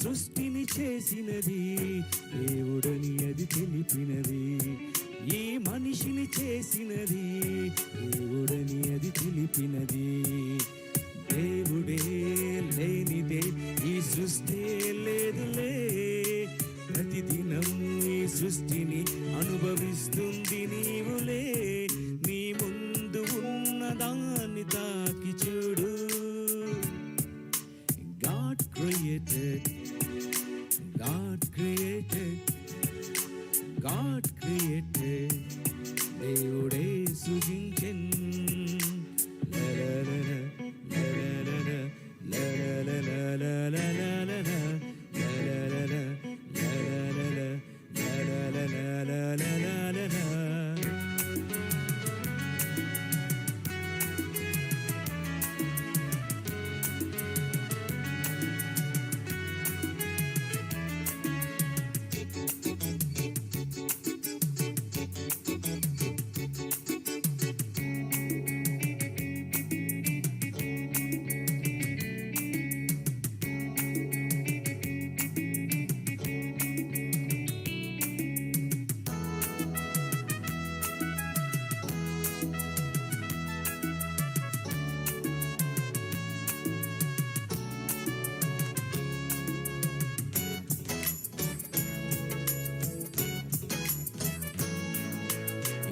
సృష్టిని చేసినది దేవుడని అది తెలిపినది, ఈ మనిషిని చేసినది దేవుడని అది తెలిపినది. దేవుడే లేనిదే ఈ సృష్టి లేదులే, ప్రతిదినం ఈ సృష్టిని అనుభవిస్తుంది నీవులే. నీ ముందు ఉన్నదాన్ని తాకి చూడు. God created, God created, God created, దేవుడే సృజించెన్.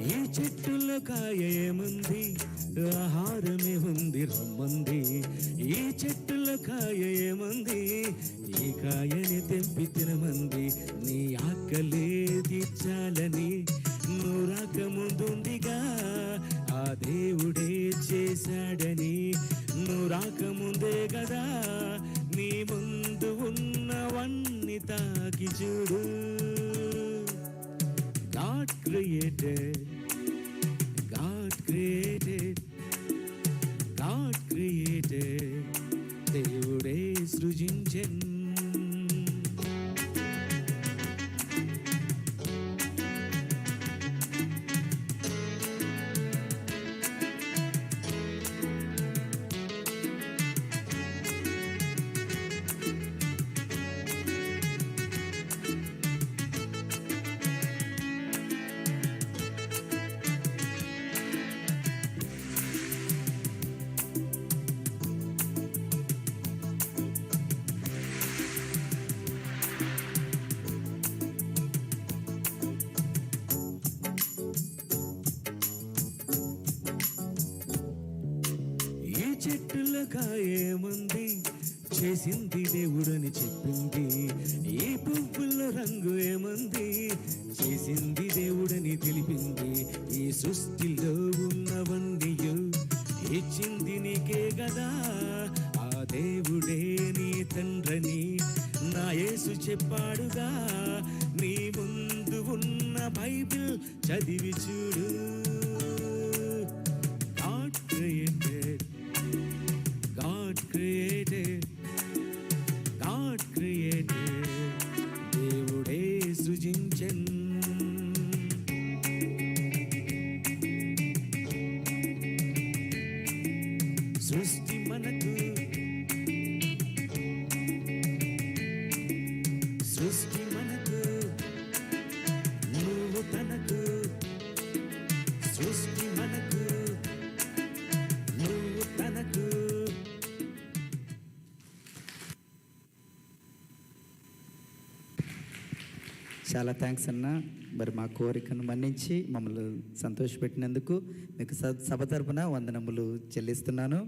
ఈ చెట్టులో కాయ ఏముంది, ఆహారమే ఉంది రమ్మంది. ఈ చెట్టులో కాయ ఏముంది, ఈ కాయని తెంపి తినమంది. నీ ఆకలే తీర్చాలని నువ్వు రాకముందుందిగా, ఆ దేవుడే చేశాడని నువ్వు రాకముందే కదా. నీ ముందు ఉన్నవన్నీ తాకి చూడు. God created, God created, God created, దేవుడే సృజించెన్. చెట్టులో కాయేముంది, చేసింది దేవుడని చెప్పింది. ఈ పువ్వుల రంగు ఏముంది, చేసింది దేవుడని తెలిపింది. ఈ సృష్టిలో ఉన్నవన్నీ ఇచ్చింది నీకే కదా, ఆ దేవుడే నీ తండ్రని నా యేసు చెప్పాడుగా. నీ ముందు ఉన్న బైబిల్ చదివి చూడు. God created, God created, God created, దేవుడే సృజించెన్. సృష్టి మనకు, సృష్టి మనకు, నువ్వు తనకు. సృష్టి మనకు, నువ్వు తనకు. చాలా థ్యాంక్స్ అన్న. మరి మా కోరికను మన్నించి మమ్మల్ని సంతోషపెట్టినందుకు మీకు సభ తరపున వందనములు చెల్లిస్తున్నాను.